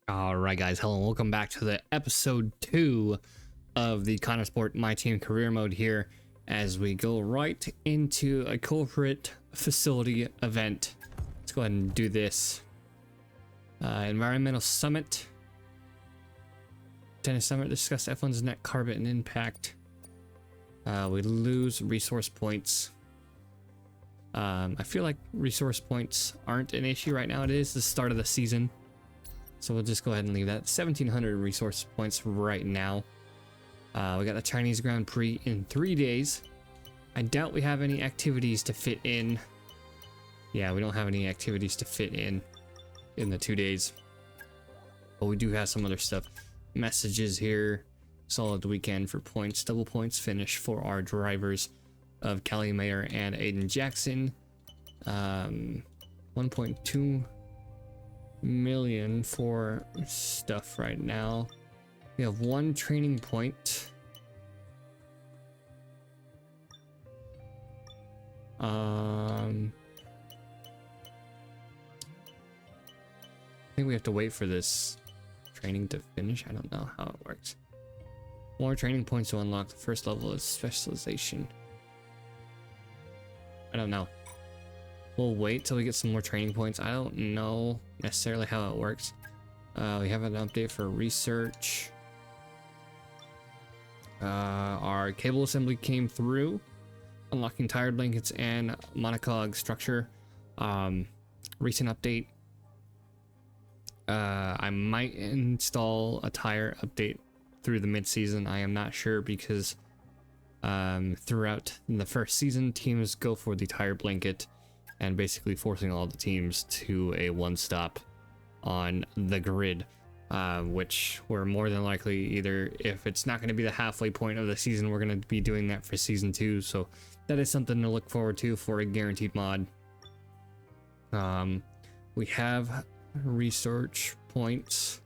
All right, guys. Hello, and welcome back to the episode 2 of the Konnersport MyTeam career mode here, as we go right into a corporate facility event. Let's go ahead and do this. Environmental Summit. Tennis Summit. Discuss F1's net carbon impact. We lose resource points. I feel like resource points aren't an issue right now. It is the start of the season. So we'll just go ahead and leave that 1,700 resource points right now. We got the Chinese Grand Prix in 3 days. I doubt we have any activities to fit in. Yeah, we don't have any activities to fit in the 2 days. But we do have some other stuff. Messages here. Solid weekend for points. Double points finish for our drivers of Kelly Mayer and Aiden Jackson. 1.2 million for stuff right now. We have 1 training point. I think we have to wait for this training to finish. I don't know how it works. More training points to unlock the first level of specialization. I don't know. We'll wait till we get some more training points. I don't know necessarily how it works. We have an update for research. Our cable assembly came through, unlocking tire blankets and monocog structure. Recent update. I might install a tire update through the mid-season. I am not sure because throughout the first season, teams go for the tire blanket and basically forcing all the teams to a one-stop on the grid, which we're more than likely either, if it's not going to be the halfway point of the season, we're going to be doing that for season 2. So that is something to look forward to for a guaranteed mod. We have research points.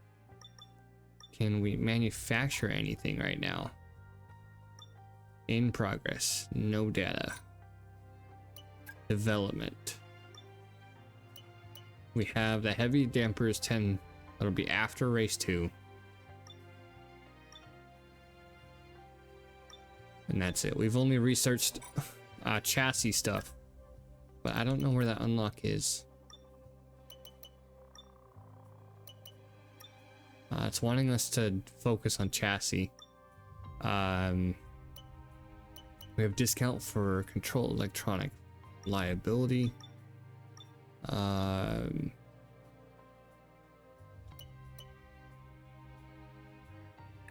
Can we manufacture anything right now? In progress. No data. Development. We have the heavy dampers 10. That'll be after race 2. And that's it. We've only researched chassis stuff, but I don't know where that unlock is. It's wanting us to focus on chassis. We have discount for control electronic liability.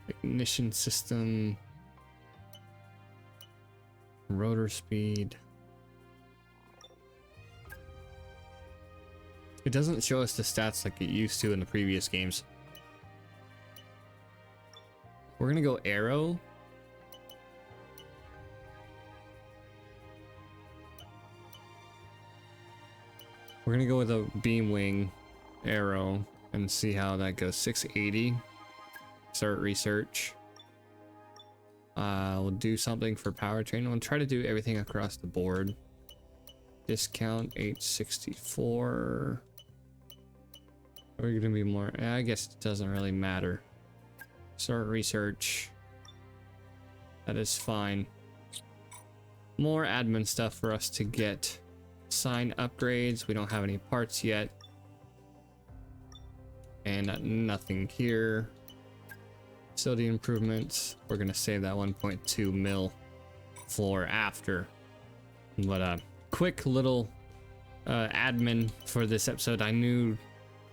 Ignition system, rotor speed. It doesn't show us the stats like it used to in the previous games. We're gonna go aero. We're gonna go with a beam wing arrow and see how that goes. 680. Start research. We'll do something for powertrain. We'll try to do everything across the board. Discount 864. Are we gonna be more? I guess it doesn't really matter. Start research. That is fine. More admin stuff for us to get. Sign upgrades. We don't have any parts yet. And nothing here. Facility improvements. We're gonna save that 1.2 mil for after. But quick little admin for this episode. I knew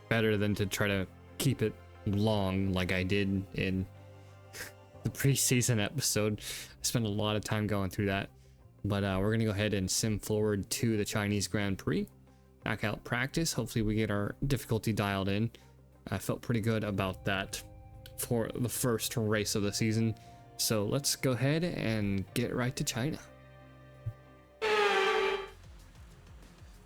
better than to try to keep it long like I did in the preseason episode. I spent a lot of time going through that. But we're going to go ahead and sim forward to the Chinese Grand Prix. Back out practice. Hopefully we get our difficulty dialed in. I felt pretty good about that for the first race of the season. So let's go ahead and get right to China.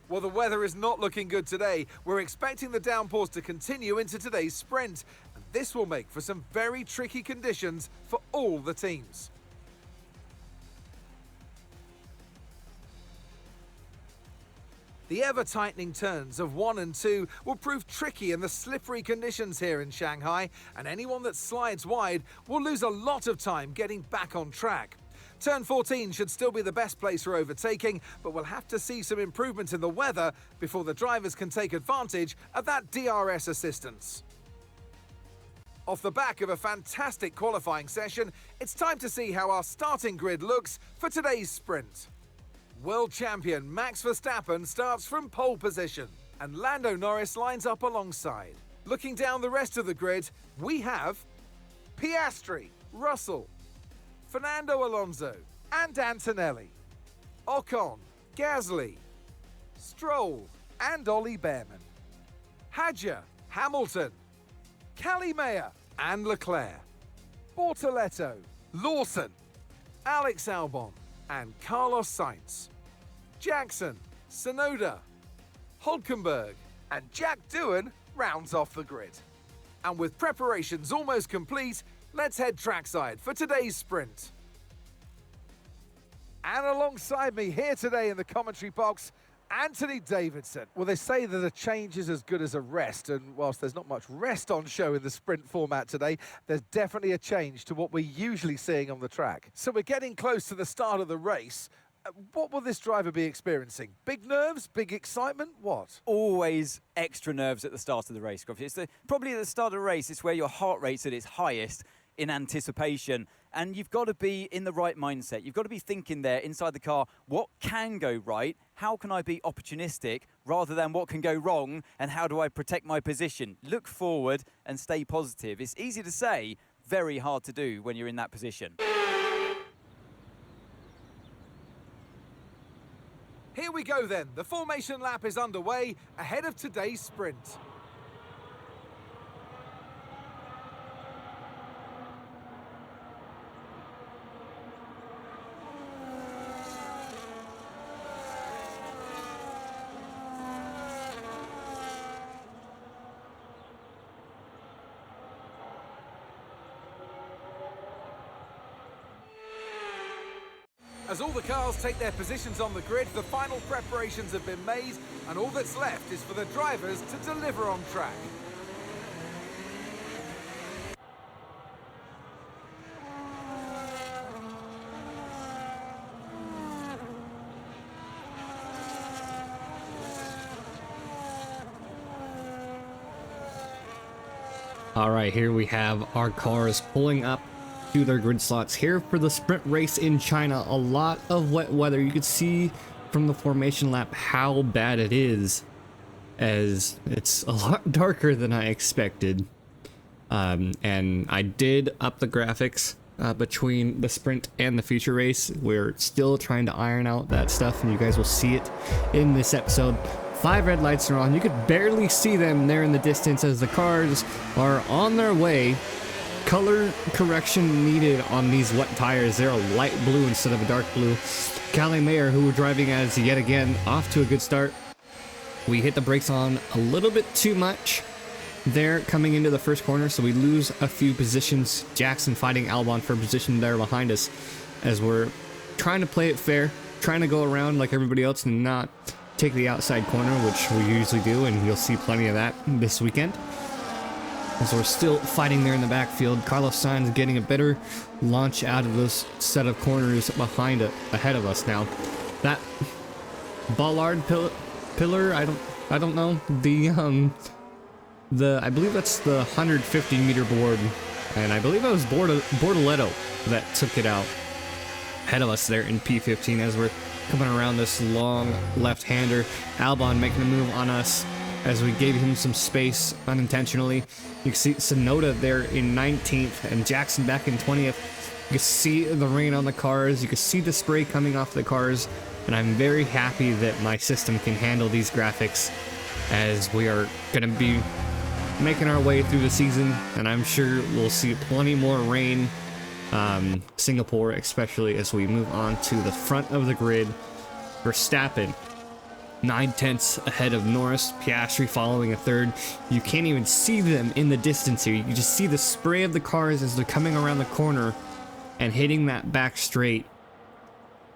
Well, the weather is not looking good today. We're expecting the downpours to continue into today's sprint. And this will make for some very tricky conditions for all the teams. The ever-tightening turns of 1 and 2 will prove tricky in the slippery conditions here in Shanghai, and anyone that slides wide will lose a lot of time getting back on track. Turn 14 should still be the best place for overtaking, but we'll have to see some improvement in the weather before the drivers can take advantage of that DRS assistance. Off the back of a fantastic qualifying session, it's time to see how our starting grid looks for today's sprint. World champion Max Verstappen starts from pole position, and Lando Norris lines up alongside. Looking down the rest of the grid, we have Piastri, Russell, Fernando Alonso and Antonelli, Ocon, Gasly, Stroll and Ollie Behrman, Hadjar, Hamilton, Calimaya and Leclerc, Bortoletto, Lawson, Alex Albon and Carlos Sainz, Jackson, Tsunoda, Hulkenberg and Jack Doohan rounds off the grid. And with preparations almost complete, let's head trackside for today's sprint. And alongside me here today in the commentary box, Anthony Davidson. Well, they say that a change is as good as a rest, and whilst there's not much rest on show in the sprint format today, there's definitely a change to what we're usually seeing on the track. So we're getting close to the start of the race. What will this driver be experiencing? Big nerves? Big excitement? What? Always extra nerves at the start of the race, Gruffy. Probably at the start of the race, it's where your heart rate's at its highest in anticipation. And you've got to be in the right mindset. You've got to be thinking there inside the car, what can go right? How can I be opportunistic rather than what can go wrong? And how do I protect my position? Look forward and stay positive. It's easy to say, very hard to do when you're in that position. Here we go then. The formation lap is underway ahead of today's sprint. As all the cars take their positions on the grid, the final preparations have been made, and all that's left is for the drivers to deliver on track. All right, here we have our cars pulling up to their grid slots here for the sprint race in China. A lot of wet weather. You could see from the formation lap how bad it is, as it's a lot darker than I expected. And I did up the graphics between the sprint and the feature race. We're still trying to iron out that stuff, and you guys will see it in this episode. 5 red lights are on. You could barely see them there in the distance as the cars are on their way. Color correction needed on these wet tires. They're a light blue instead of a dark blue. Calimaya, who we're driving as yet again, off to a good start. We hit the brakes on a little bit too much there coming into the first corner, so we lose a few positions. Jackson fighting Albon for position there behind us as we're trying to play it fair, trying to go around like everybody else and not take the outside corner, which we usually do, and you'll see plenty of that this weekend. As we're still fighting there in the backfield, Carlos Sainz getting a better launch out of this set of corners behind it, ahead of us now. That bollard pillar, I don't know. I believe that's the 150 meter board, and I believe it was Bortoletto that took it out ahead of us there in P15 as we're coming around this long left-hander. Albon making a move on us as we gave him some space unintentionally. You can see Tsunoda there in 19th and Jackson back in 20th. You can see the rain on the cars. You can see the spray coming off the cars. And I'm very happy that my system can handle these graphics as we are going to be making our way through the season. And I'm sure we'll see plenty more rain. Singapore especially as we move on to the front of the grid. Verstappen 9/10 ahead of Norris, Piastri following a third. You can't even see them in the distance here. You can just see the spray of the cars as they're coming around the corner and hitting that back straight.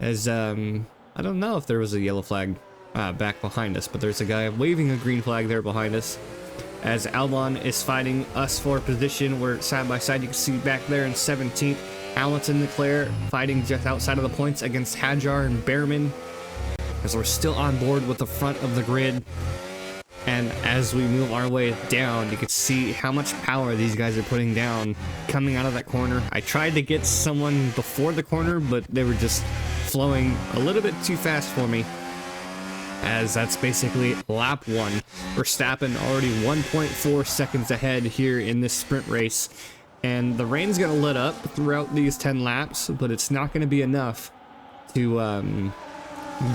As I don't know if there was a yellow flag. back behind us, but there's a guy waving a green flag there behind us. As Albon is fighting us for position, we're side by side. You can see back there in 17th, Hamilton and Leclerc fighting just outside of the points against Hadjar and Behrman, as we're still on board with the front of the grid. And as we move our way down, you can see how much power these guys are putting down coming out of that corner. I tried to get someone before the corner, but they were just flowing a little bit too fast for me, as that's basically lap 1. Verstappen already 1.4 seconds ahead here in this sprint race. And the rain's going to let up throughout these 10 laps, but it's not going to be enough to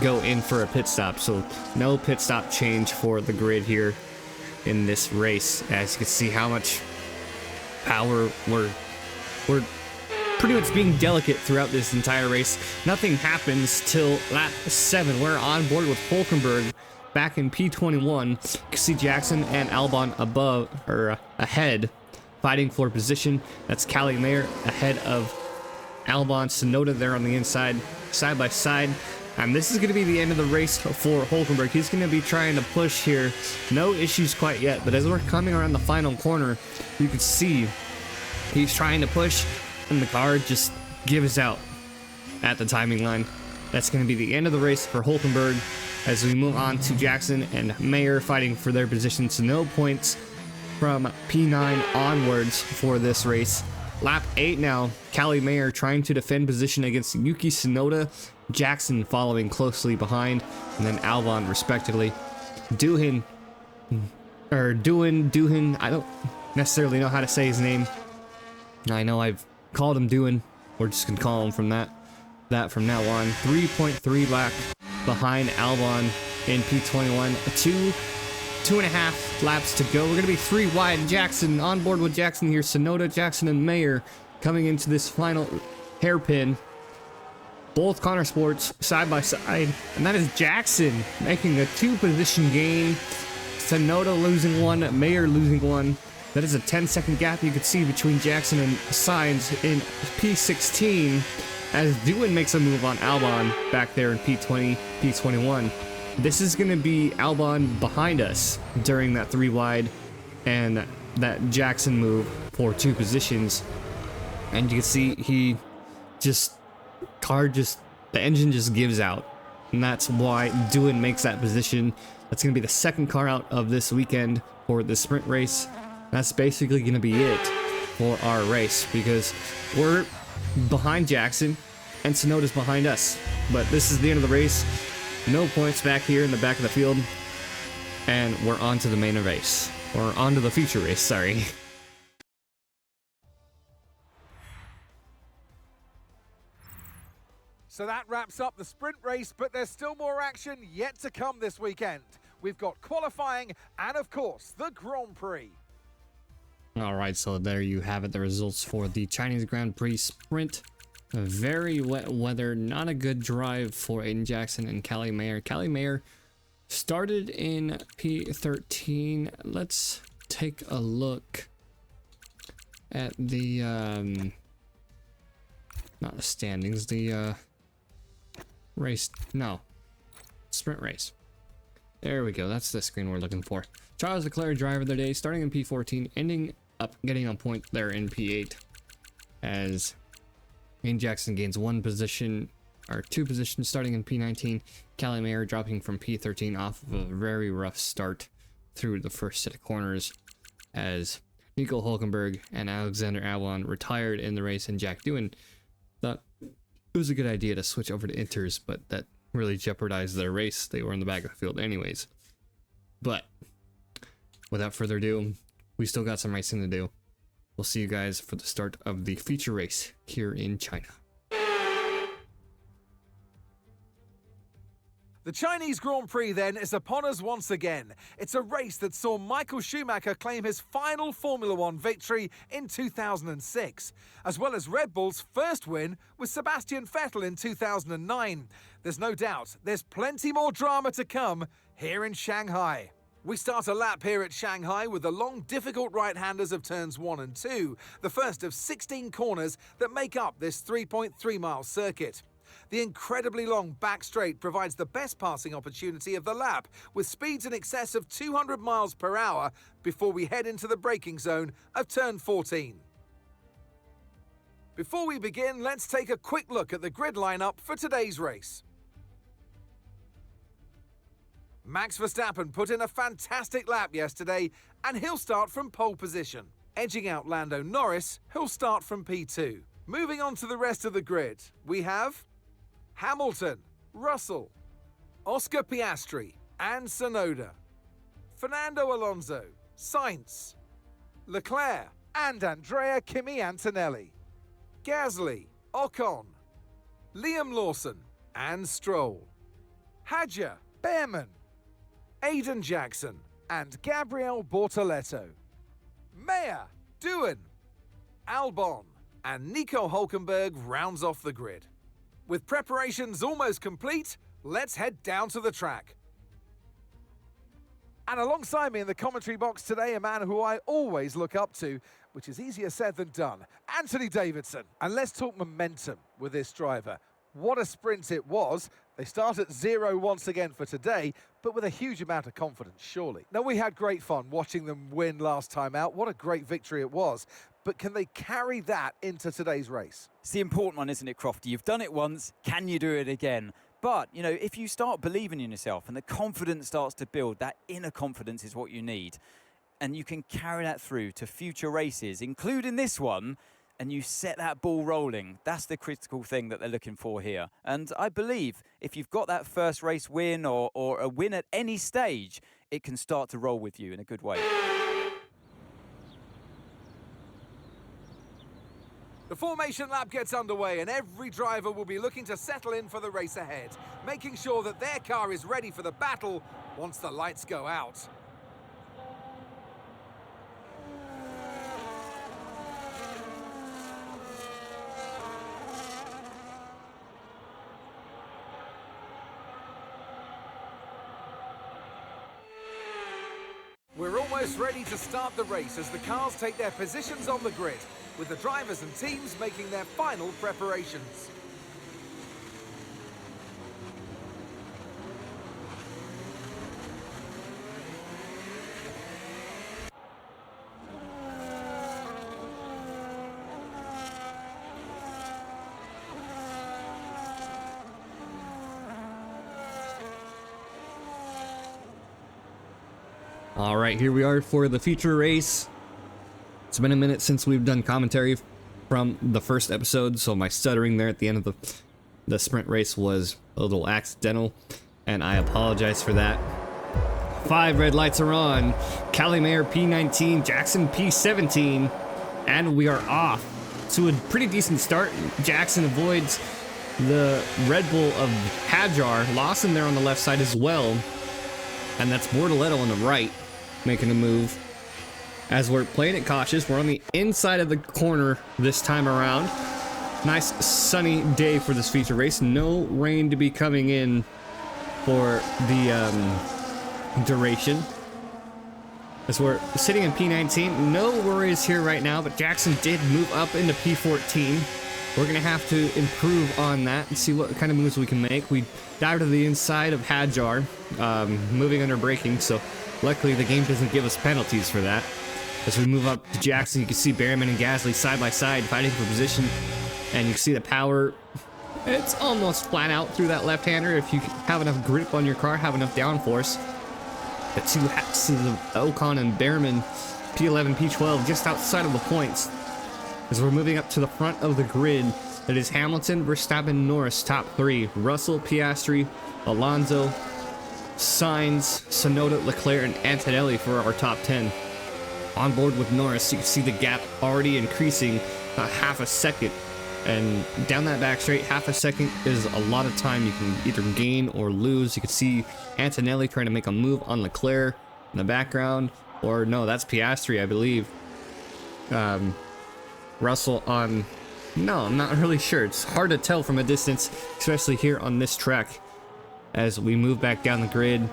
go in for a pit stop. So no pit stop change for the grid here in this race. As you can see how much power we're pretty much being delicate throughout this entire race. Nothing happens till lap 7. We're on board with Hulkenberg back in P21. You can see Jackson and Albon above or ahead, fighting for position. That's Callie Mayer ahead of Albon. Tsunoda there on the inside, side by side. And this is going to be the end of the race for Hulkenberg. He's going to be trying to push here. No issues quite yet, but as we're coming around the final corner, you can see he's trying to push, and the car just gives out at the timing line. That's going to be the end of the race for Hulkenberg as we move on to Jackson and Mayer fighting for their positions. So no points from P9 onwards for this race. Lap 8 now, Callie Mayer trying to defend position against Yuki Tsunoda, Jackson following closely behind, and then Albon respectively. Doohan, I don't necessarily know how to say his name. I know I've called him Doohan. We're just gonna call him from that from now on. 3.3 lap behind Albon in P21. 2.5 laps to go. We're gonna be 3 wide. Jackson on board with Jackson here. Tsunoda, Jackson, and Mayer coming into this final hairpin. Both Konnersports side by side, and that is Jackson making a 2-position gain. Tsunoda losing 1, Mayer losing 1. That is a 10-second gap you could see between Jackson and Sainz in P16, as Doohan makes a move on Albon back there in P20, P21. This is going to be Albon behind us during that 3 wide and that Jackson move for 2 positions. And you can see the engine just gives out. And that's why Doohan makes that position. That's going to be the 2nd car out of this weekend for the sprint race. That's basically going to be it for our race, because we're behind Jackson and Tsunoda's behind us. But this is the end of the race. No points back here in the back of the field. And we're on to the main race. Or on to the feature race, sorry. So that wraps up the sprint race, but there's still more action yet to come this weekend. We've got qualifying and, of course, the Grand Prix. All right, so there you have it, the results for the Chinese Grand Prix sprint. Very wet weather, not a good drive for Aiden Jackson and Callie Mayer. Callie Mayer started in P13. Let's take a look at the not the standings, the sprint race. There we go, that's the screen we're looking for. Charles Leclerc, driver of the day, starting in P14, ending up getting a point there in P8, as Aiden Jackson gains 1 position, or 2 positions, starting in P19. Callie Mayer dropping from P13 off of a very rough start through the first set of corners, as Nico Hulkenberg and Alexander Albon retired in the race, and Jack Doohan thought it was a good idea to switch over to Inters, but that really jeopardized their race. They were in the back of the field anyways. But without further ado, we still got some racing to do. We'll see you guys for the start of the feature race here in China. The Chinese Grand Prix then is upon us once again. It's a race that saw Michael Schumacher claim his final Formula One victory in 2006, as well as Red Bull's first win with Sebastian Vettel in 2009. There's no doubt there's plenty more drama to come here in Shanghai. We start a lap here at Shanghai with the long, difficult right-handers of turns 1 and 2, the first of 16 corners that make up this 3.3-mile circuit. The incredibly long back straight provides the best passing opportunity of the lap, with speeds in excess of 200 miles per hour before we head into the braking zone of turn 14. Before we begin, let's take a quick look at the grid lineup for today's race. Max Verstappen put in a fantastic lap yesterday, and he'll start from pole position. Edging out Lando Norris, who'll start from P2. Moving on to the rest of the grid, we have Hamilton, Russell, Oscar Piastri, and Tsunoda, Fernando Alonso, Sainz, Leclerc, and Andrea Kimi Antonelli, Gasly, Ocon, Liam Lawson, and Stroll, Hadjar, Behrman, Aiden Jackson, and Gabriel Bortoletto, Mayer, Doohan, Albon, and Nico Hulkenberg rounds off the grid. With preparations almost complete, let's head down to the track. And alongside me in the commentary box today, a man who I always look up to, which is easier said than done, Anthony Davidson. And let's talk momentum with this driver. What a sprint it was. They start at 0 once again for today, but with a huge amount of confidence, surely. Now, we had great fun watching them win last time out. What a great victory it was. But can they carry that into today's race? It's the important one, isn't it, Crofty? You've done it once, can you do it again? But, you know, if you start believing in yourself and the confidence starts to build, that inner confidence is what you need. And you can carry that through to future races, including this one, and you set that ball rolling. That's the critical thing that they're looking for here. And I believe if you've got that first race win or a win at any stage, it can start to roll with you in a good way. The formation lap gets underway and every driver will be looking to settle in for the race ahead, making sure that their car is ready for the battle once the lights go out. We're almost ready to start the race as the cars take their positions on the grid, with the drivers and teams making their final preparations. All right, here we are for the feature race. It's been a minute since we've done commentary from the first episode, so my stuttering there at the end of the sprint race was a little accidental, and I apologize for that. 5 red lights are on. Callie Mayer P19, Jackson P17, and we are off to a pretty decent start. Jackson avoids the Red Bull of Hadjar. Lawson there on the left side as well, and that's Bortoletto on the right making a move. As we're playing it cautious, we're on the inside of the corner this time around. Nice sunny day for this feature race. No rain to be coming in for the duration. As we're sitting in P19, no worries here right now, but Jackson did move up into P14. We're gonna have to improve on that and see what kind of moves we can make. We dive to the inside of Hadjar, moving under braking, so luckily the game doesn't give us penalties for that. As we move up to Jackson, you can see Behrman and Gasly side by side fighting for position, and you can see the power. It's almost flat out through that left-hander if you have enough grip on your car, have enough downforce. The two hats of Ocon and Behrman, P11, P12, just outside of the points. As we're moving up to the front of the grid, it is Hamilton, Verstappen, Norris, top 3. Russell, Piastri, Alonso, Sainz, Tsunoda, Leclerc, and Antonelli for our top 10. On board with Norris, you can see the gap already increasing half a second. And down that back straight, half a second is a lot of time you can either gain or lose. You can see Antonelli trying to make a move on Leclerc in the background. Or no, that's Piastri, I believe. Russell on... No, I'm not really sure. It's hard to tell from a distance, especially here on this track. As we move back down the grid,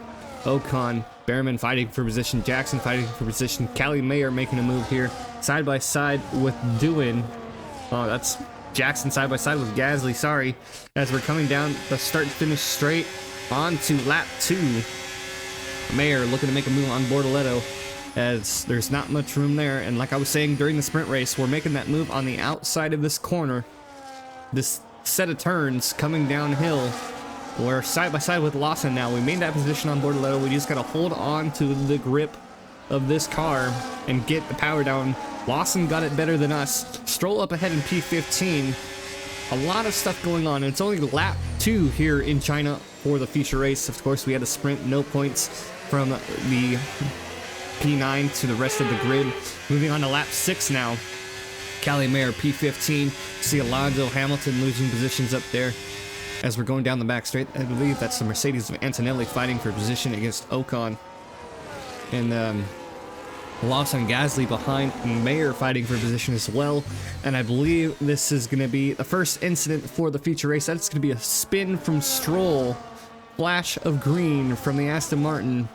Ocon, Behrman fighting for position, Jackson fighting for position, Callie Mayer making a move here, side by side with Doohan. Oh, that's Jackson side by side with Gasly, sorry, as we're coming down the start and finish straight onto lap 2. Mayer looking to make a move on Bortoleto, as there's not much room there. And like I was saying during the sprint race, we're making that move on the outside of this corner. This set of turns coming downhill. We're side by side with Lawson now. We made that position on Bortoleto. We just got to hold on to the grip of this car and get the power down. Lawson got it better than us. Stroll up ahead in P15. A lot of stuff going on. And it's only lap 2 here in China for the feature race. Of course, we had a sprint, no points from the P9 to the rest of the grid. Moving on to lap 6 now. Callie Mayer, P15. See Alonso Hamilton losing positions up there as we're going down the back straight. I believe that's the Mercedes of Antonelli fighting for position against Ocon. And Lawson Gasly behind Mayer fighting for position as well. And I believe this is going to be the first incident for the feature race. That's going to be a spin from Stroll. Flash of green from the Aston Martin.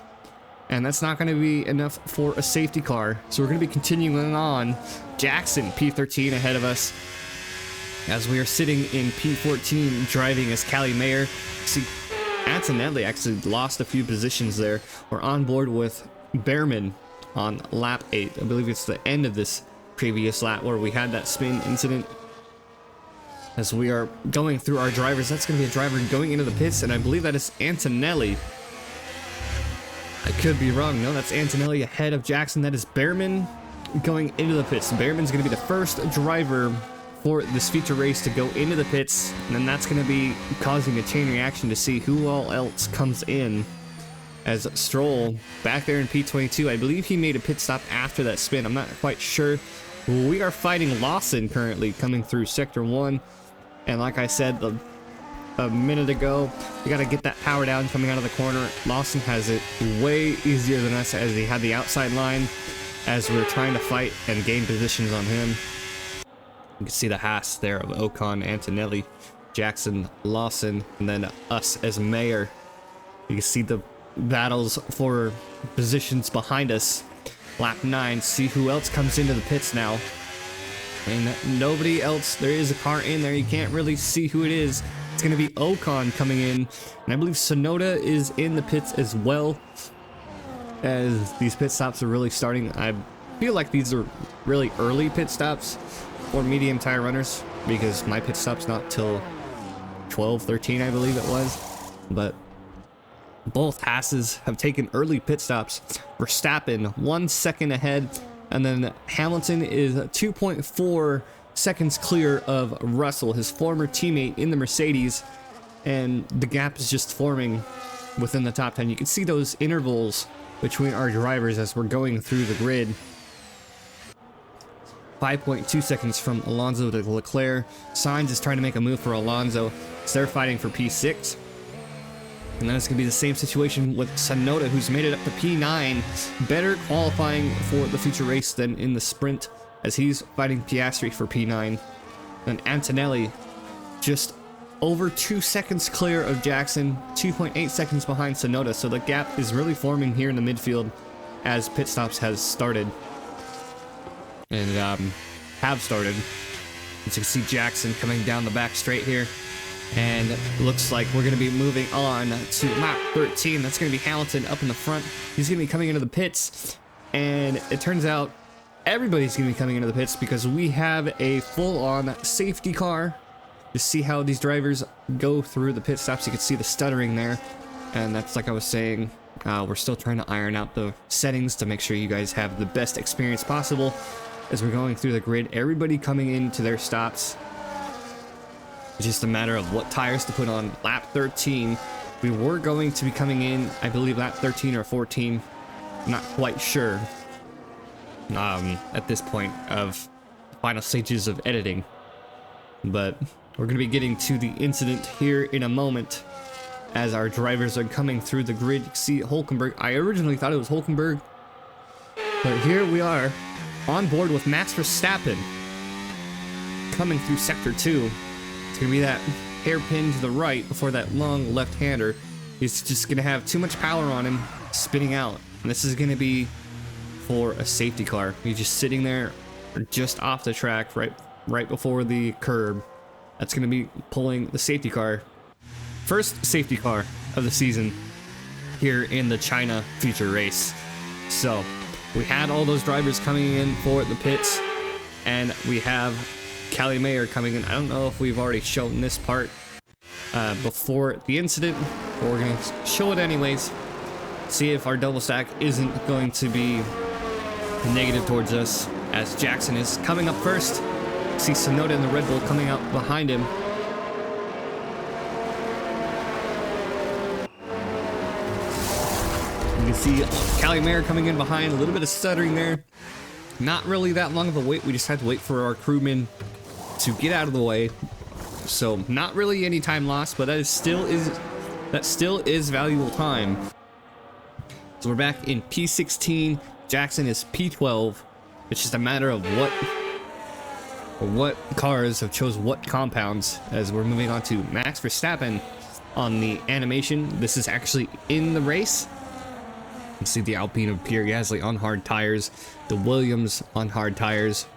And that's not going to be enough for a safety car. So we're going to be continuing on. Jackson, P13 ahead of us, as we are sitting in P14 driving as Callie Mayer. See, Antonelli actually lost a few positions there. We're on board with Behrman on lap 8. I believe it's the end of this previous lap where we had that spin incident. As we are going through our drivers, that's going to be a driver going into the pits, and I believe that is Antonelli. I could be wrong. No, that's Antonelli ahead of Jackson. That is Behrman going into the pits. Behrman's going to be the first driver for this feature race to go into the pits, and then that's going to be causing a chain reaction to see who all else comes in. As Stroll back there in P22, I believe he made a pit stop after that spin. I'm not quite sure. We are fighting Lawson currently coming through Sector 1, and like I said a minute ago, we got to get that power down coming out of the corner. Lawson has it way easier than us, as he had the outside line as we were trying to fight and gain positions on him. You can see the Haas there of Ocon, Antonelli, Jackson, Lawson, and then us as Mayer. You can see the battles for positions behind us. Lap 9, see who else comes into the pits now. And nobody else. There is a car in there. You can't really see who it is. It's going to be Ocon coming in. And I believe Sonoda is in the pits as well. As these pit stops are really starting. I feel like these are really early pit stops for medium tire runners, because my pit stop's not till 12-13, I believe it was. But both Hasses have taken early pit stops. Verstappen 1 second ahead, and then Hamilton is 2.4 seconds clear of Russell, his former teammate in the Mercedes, and the gap is just forming within the top 10. You can see those intervals between our drivers as we're going through the grid. 5.2 seconds from Alonso to Leclerc. Sainz is trying to make a move for Alonso, so they're fighting for P6. And then it's going to be the same situation with Sonoda, who's made it up to P9. Better qualifying for the future race than in the sprint, as he's fighting Piastri for P9. And Antonelli just over 2 seconds clear of Jackson, 2.8 seconds behind Sonoda. So the gap is really forming here in the midfield as pit stops has started. And have started. As you can see Jackson coming down the back straight here. And it looks like we're going to be moving on to lap 13. That's going to be Hamilton up in the front. He's going to be coming into the pits. And it turns out everybody's going to be coming into the pits because we have a full-on safety car. To see how these drivers go through the pit stops, you can see the stuttering there. And that's like I was saying, we're still trying to iron out the settings to make sure you guys have the best experience possible as we're going through the grid. Everybody coming into their stops. It's just a matter of what tires to put on lap 13. We were going to be coming in, I believe, lap 13 or 14. I'm not quite sure at this point of the final stages of editing. But we're going to be getting to the incident here in a moment as our drivers are coming through the grid. You can see Hulkenberg. I originally thought it was Hulkenberg, but here we are on board with Max Verstappen coming through Sector 2. It's going to be that hairpin to the right before that long left-hander. He's just going to have too much power on him, spinning out. And this is going to be for a safety car. He's just sitting there just off the track right before the curb. that's going to be pulling the safety car. First safety car of the season here in the China feature race. So we had all those drivers coming in for the pits, and we have Callie Mayer coming in. I don't know if we've already shown this part before the incident, but we're going to show it anyways. See if our double stack isn't going to be negative towards us, as Jackson is coming up first. See Sonoda and the Red Bull coming out behind him. You can see Callie Mayer coming in behind, a little bit of stuttering there. Not really that long of a wait, we just had to wait for our crewmen to get out of the way. So not really any time lost, but that still is valuable time. So we're back in P16, Jackson is P12. It's just a matter of what cars have chose what compounds, as we're moving on to Max Verstappen on the animation. This is actually in the race. You can see the Alpine of Pierre Gasly on hard tires, the Williams on hard tires.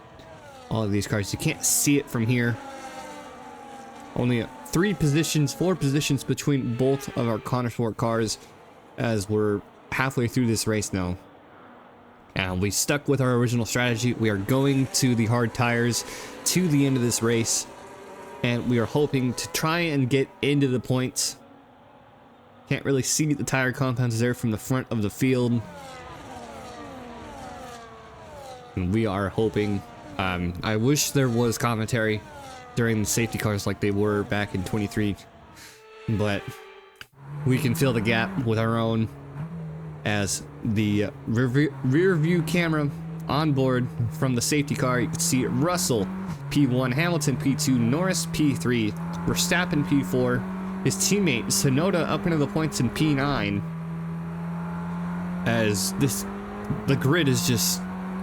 All of these cars, you can't see it from here. Only 4 positions between both of our Konnersport cars, as we're halfway through this race now. And we stuck with our original strategy. We are going to the hard tires to the end of this race, and we are hoping to try and get into the points. Can't really see the tire compounds there from the front of the field. And we are hoping, I wish there was commentary during the safety cars like they were back in 23, but we can fill the gap with our own, as the rear view camera on board from the safety car. You can see Russell P1, Hamilton P2, Norris P3, Verstappen P4, his teammate Sonoda up into the points in P9, as the grid is just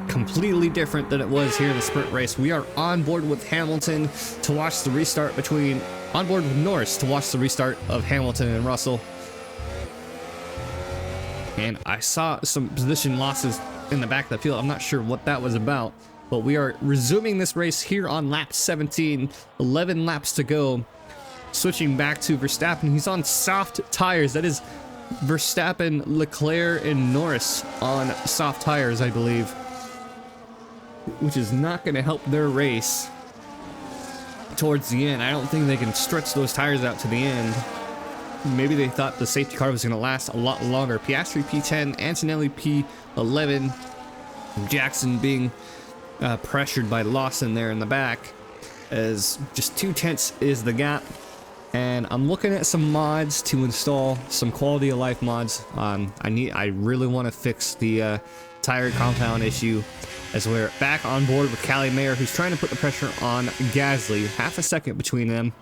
completely different than it was here in the sprint race. We are on board with Hamilton to watch the restart on board with Norris to watch the restart of Hamilton and Russell. And I saw some position losses in the back of the field. I'm not sure what that was about, but we are resuming this race here on lap 17, 11 laps to go. Switching back to Verstappen, he's on soft tires. That is Verstappen, Leclerc, and Norris on soft tires, I believe, which is not going to help their race towards the end. I don't think they can stretch those tires out to the end. Maybe they thought the safety car was going to last a lot longer. Piastri P10, Antonelli P11, Jackson being pressured by Lawson there in the back, as just 2/10 is the gap. And I'm looking at some mods to install, some quality of life mods. I really want to fix the tire compound issue, as we're back on board with Callie Mayer, who's trying to put the pressure on Gasly. Half a second between them.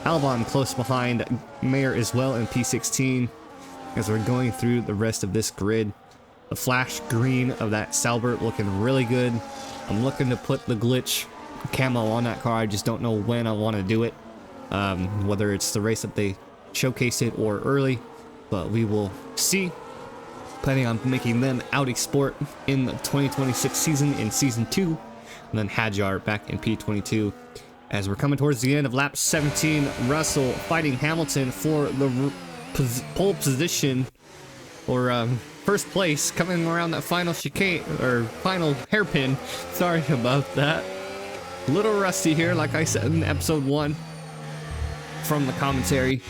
Albon close behind Mayer as well in P16, as we're going through the rest of this grid. The flash green of that Salbert looking really good. I'm looking to put the glitch camo on that car. I just don't know when I want to do it, whether it's the race that they showcase it or early, but we will see. Planning on making them Audi Sport in the 2026 season in Season 2, and then Hadjar back in P22. As we're coming towards the end of lap 17, Russell fighting Hamilton for the pole position, or first place, coming around that final chicane, or final hairpin. Sorry about that. A little rusty here, like I said in episode 1 from the commentary.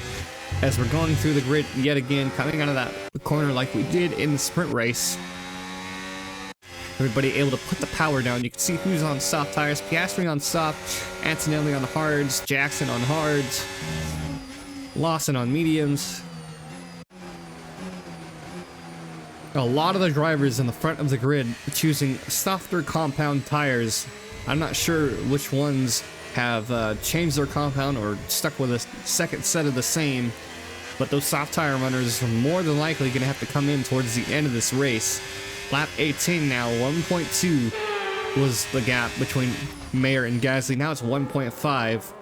As we're going through the grid yet again, coming out of that corner like we did in the sprint race. Everybody able to put the power down. You can see who's on soft tires. Piastri on soft, Antonelli on the hards, Jackson on hards, Lawson on mediums. A lot of the drivers in the front of the grid choosing softer compound tires. I'm not sure which ones have changed their compound or stuck with a second set of the same, but those soft tire runners are more than likely going to have to come in towards the end of this race. Lap 18 now, 1.2 was the gap between Mayer and Gasly. Now it's 1.5.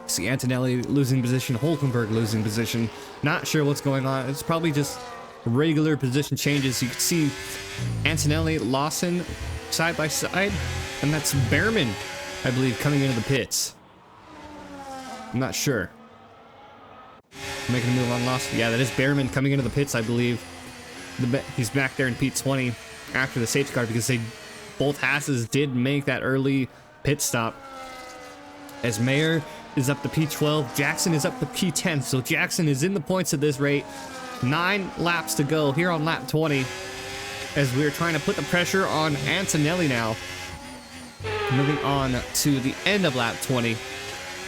See Antonelli losing position, Hulkenberg losing position. Not sure what's going on. It's probably just regular position changes. You can see Antonelli, Lawson side by side, and that's Behrman, I believe, coming into the pits. I'm not sure. Making a move on Lost. Yeah, that is Behrman coming into the pits, I believe. He's back there in P20 after the safety car because both Hasses did make that early pit stop. As Mayer is up to P12, Jackson is up to P10. So Jackson is in the points at this rate. 9 laps to go here on lap 20 as we're trying to put the pressure on Antonelli now. Moving on to the end of lap 20.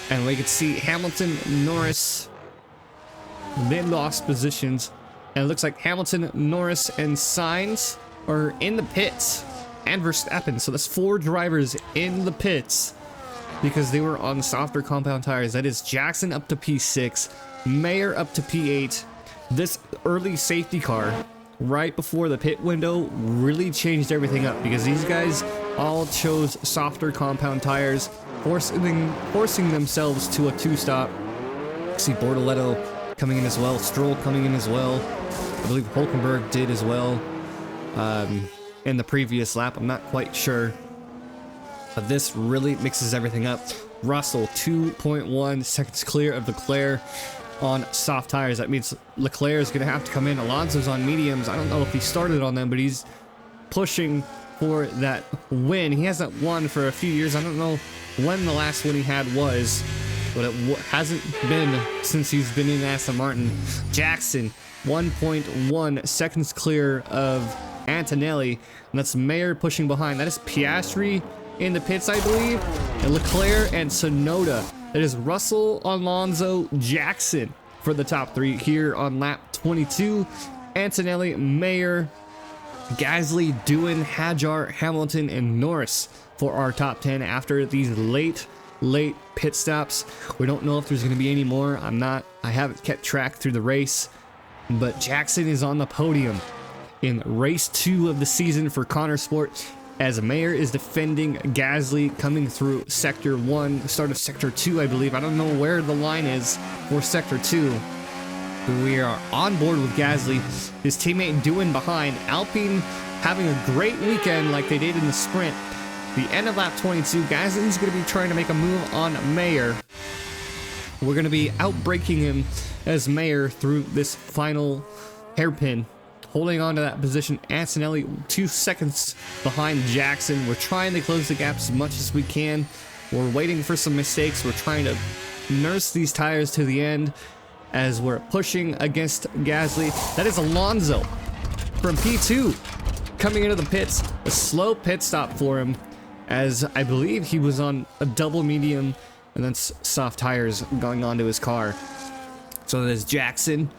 And we can see Hamilton, Norris, they lost positions. And it looks like Hamilton, Norris, and Sainz are in the pits. And Verstappen. So that's 4 drivers in the pits because they were on softer compound tires. That is Jackson up to P6, Mayer up to P8. This early safety car right before the pit window really changed everything up because these guys all chose softer compound tires, forcing themselves to a 2-stop. See Bortoletto coming in as well, Stroll coming in as well. I believe Hulkenberg did as well in the previous lap. I'm not quite sure. But this really mixes everything up. Russell, 2.1 seconds clear of Leclerc on soft tires. That means Leclerc is going to have to come in. Alonso's on mediums. I don't know if he started on them, but he's pushing for that win. He hasn't won for a few years. I don't know when the last one he had was, but it hasn't been since he's been in Aston Martin. Jackson, 1.1 seconds clear of Antonelli, and that's Mayer pushing behind. That is Piastri in the pits, I believe, and Leclerc and Tsunoda. That is Russell, Alonso, Jackson for the top 3 here on lap 22. Antonelli, Mayer, Gasly, Doohan, Hadjar, Hamilton, and Norris for our top 10 after these late pit stops. We don't know if there's going to be any more. I haven't kept track through the race, but Jackson is on the podium in race 2 of the season for Konnersport as Mayer is defending Gasly coming through sector 1, start of sector 2, I believe. I don't know where the line is for sector 2. But we are on board with Gasly, his teammate Doohan behind. Alpine having a great weekend like they did in the sprint. The end of lap 22, Gasly's going to be trying to make a move on Mayer. We're going to be outbraking him as Mayer through this final hairpin. Holding on to that position, Antonelli 2 seconds behind Jackson. We're trying to close the gap as much as we can. We're waiting for some mistakes. We're trying to nurse these tires to the end as we're pushing against Gasly. That is Alonso from P2 coming into the pits. A slow pit stop for him as I believe he was on a double medium and then soft tires going onto his car. So there's Jackson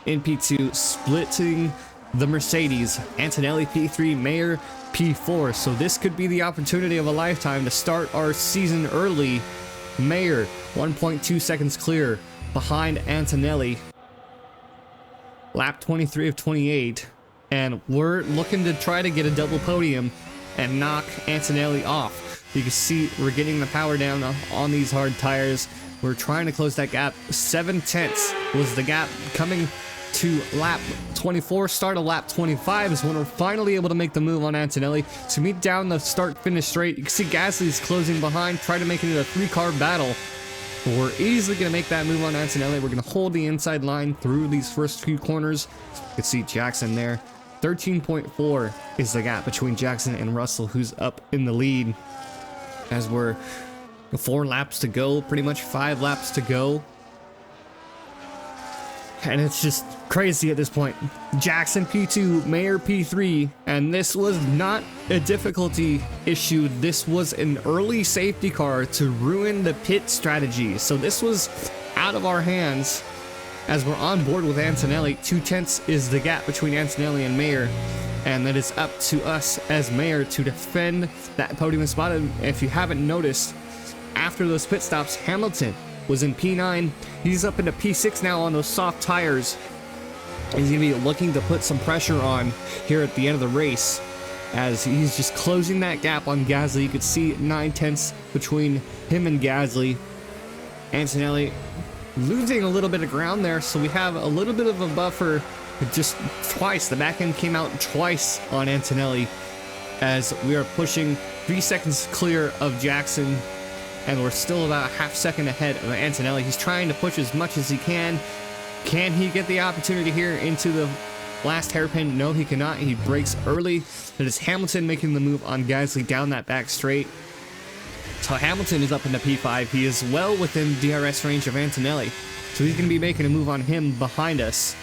in P2 splitting the Mercedes. Antonelli P3, Mayer P4. So this could be the opportunity of a lifetime to start our season early. Mayer 1.2 seconds clear behind Antonelli. Lap 23 of 28. And we're looking to try to get a double podium and knock Antonelli off. You can see we're getting the power down on these hard tires. We're trying to close that gap. 7/10 was the gap coming to lap 24. Start of lap 25 is when we're finally able to make the move on Antonelli to meet down the start-finish straight. You can see Gasly's closing behind, try to make it a 3-car battle. We're easily going to make that move on Antonelli. We're going to hold the inside line through these first few corners. You can see Jackson there. 13.4 is the gap between Jackson and Russell, who's up in the lead. As we're 4 laps to go, pretty much 5 laps to go. And it's just crazy at this point. Jackson P2, Mayer P3, and this was not a difficulty issue. This was an early safety car to ruin the pit strategy. So this was out of our hands as we're on board with Antonelli. 2/10 is the gap between Antonelli and Mayer, and that is up to us as Mayer to defend that podium spot. And if you haven't noticed, after those pit stops, Hamilton was in P9. He's up into P6 now on those soft tires. He's going to be looking to put some pressure on here at the end of the race as he's just closing that gap on Gasly. You could see 9/10 between him and Gasly. Antonelli losing a little bit of ground there, so we have a little bit of a buffer. Just twice, the back end came out twice on Antonelli as we are pushing 3 seconds clear of Jackson and we're still about a half second ahead of Antonelli. He's trying to push as much as he can. Can he get the opportunity here into the last hairpin? No, he cannot. He breaks early. It is Hamilton making the move on Gasly down that back straight. So Hamilton is up in the P5. He is well within DRS range of Antonelli. So he's going to be making a move on him behind us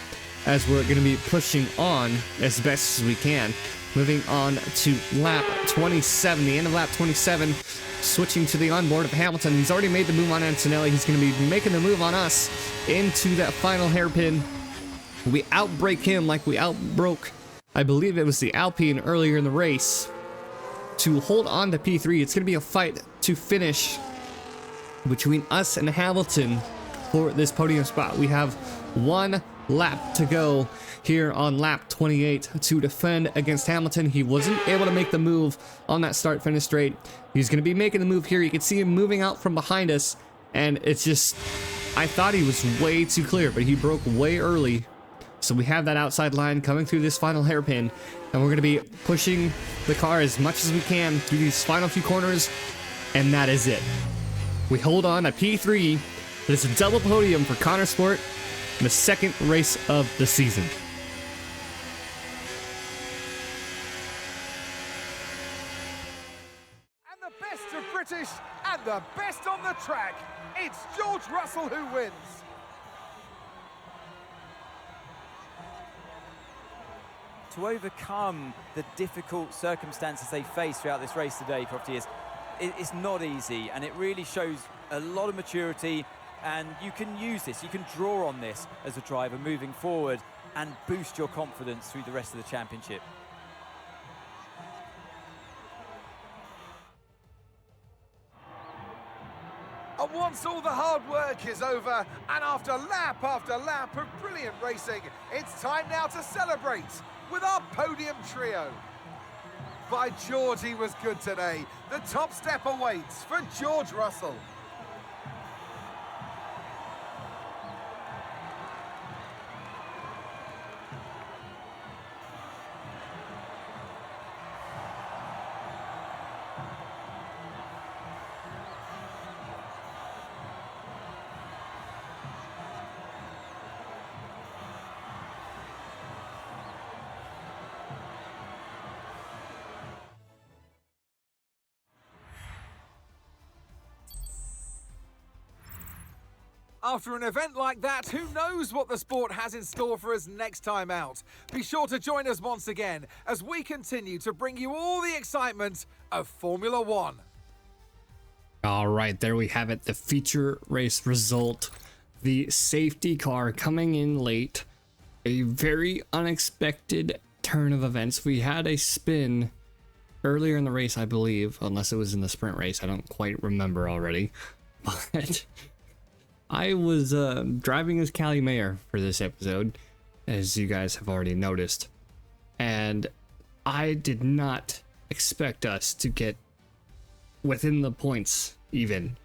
as we're going to be pushing on as best as we can. Moving on to lap 27, the end of lap 27, switching to the onboard of Hamilton. He's already made the move on Antonelli. He's going to be making the move on us into that final hairpin. We outbrake him like we outbroke, I believe it was the Alpine earlier in the race, to hold on to P3. It's going to be a fight to finish between us and Hamilton for this podium spot. We have one lap to go here on lap 28 to defend against Hamilton. He wasn't able to make the move on that start finish straight. He's going to be making the move here. You can see him moving out from behind us, and it's just, I thought he was way too clear, but he broke way early. So we have that outside line coming through this final hairpin, and we're going to be pushing the car as much as we can through these final few corners, and that is it. We hold on at P3. It's a double podium for Konnersport in the second race of the season. And the best of British and the best on the track. It's George Russell who wins. To overcome the difficult circumstances they face throughout this race today, Profiteers, it's not easy, and it really shows a lot of maturity, and you can use this, you can draw on this as a driver moving forward and boost your confidence through the rest of the championship. And once all the hard work is over, and after lap of brilliant racing, it's time now to celebrate with our podium trio. By George, he was good today. The top step awaits for George Russell. After an event like that, who knows what the sport has in store for us next time out? Be sure to join us once again as we continue to bring you all the excitement of Formula One. All right, there we have it, the feature race result. The safety car coming in late. A very unexpected turn of events. We had a spin earlier in the race, I believe, unless it was in the sprint race. I don't quite remember already. But I was driving as Callie Mayer for this episode, as you guys have already noticed. And I did not expect us to get within the points even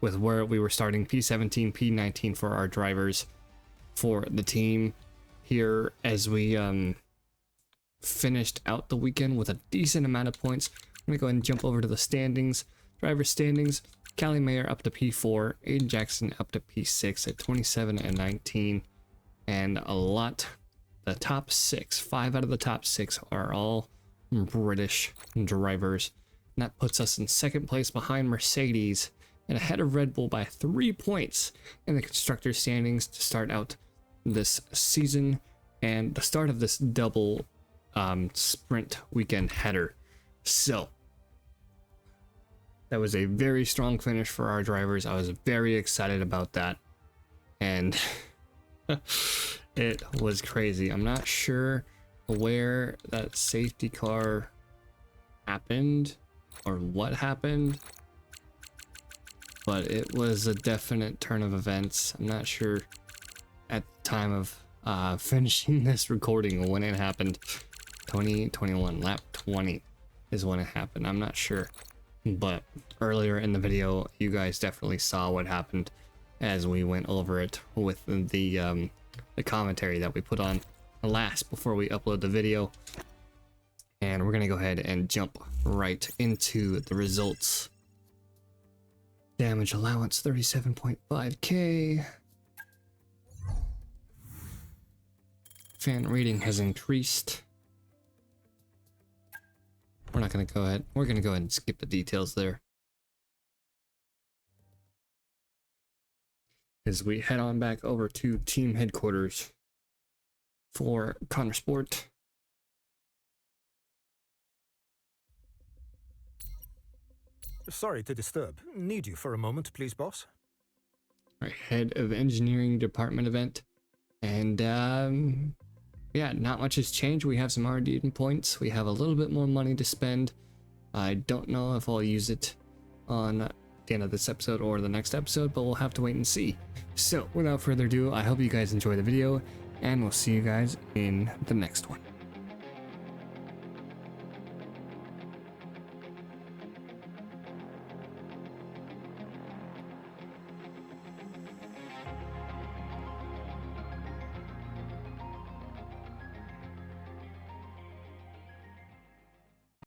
with where we were starting. P17, P19 for our drivers for the team here as we finished out the weekend with a decent amount of points. I'm gonna go ahead and jump over to the standings. Driver standings: Callie Mayer up to P4, Aiden Jackson up to P6 at 27 and 19, and the top 6, 5 out of the top 6 are all British drivers. And that puts us in second place behind Mercedes and ahead of Red Bull by 3 points in the constructors standings to start out this season and the start of this double sprint weekend header. So that was a very strong finish for our drivers. I was very excited about that, and it was crazy. I'm not sure where that safety car happened or what happened, but it was a definite turn of events. I'm not sure at the time of finishing this recording when it happened. 2021 lap 20 is when it happened. I'm not sure, but earlier in the video you guys definitely saw what happened as we went over it with the commentary that we put on last before we upload the video. And we're gonna go ahead and jump right into the results. Damage allowance 37.5k. Fan rating has increased. We're not going to go ahead. We're going to go ahead and skip the details there. As we head on back over to team headquarters for Konnersport. Sorry to disturb. Need you for a moment, please, boss? Our head of engineering department event. And yeah, not much has changed. We have some R&D points. We have a little bit more money to spend. I don't know if I'll use it on the end of this episode or the next episode, but we'll have to wait and see. So without further ado, I hope you guys enjoy the video, and we'll see you guys in the next one.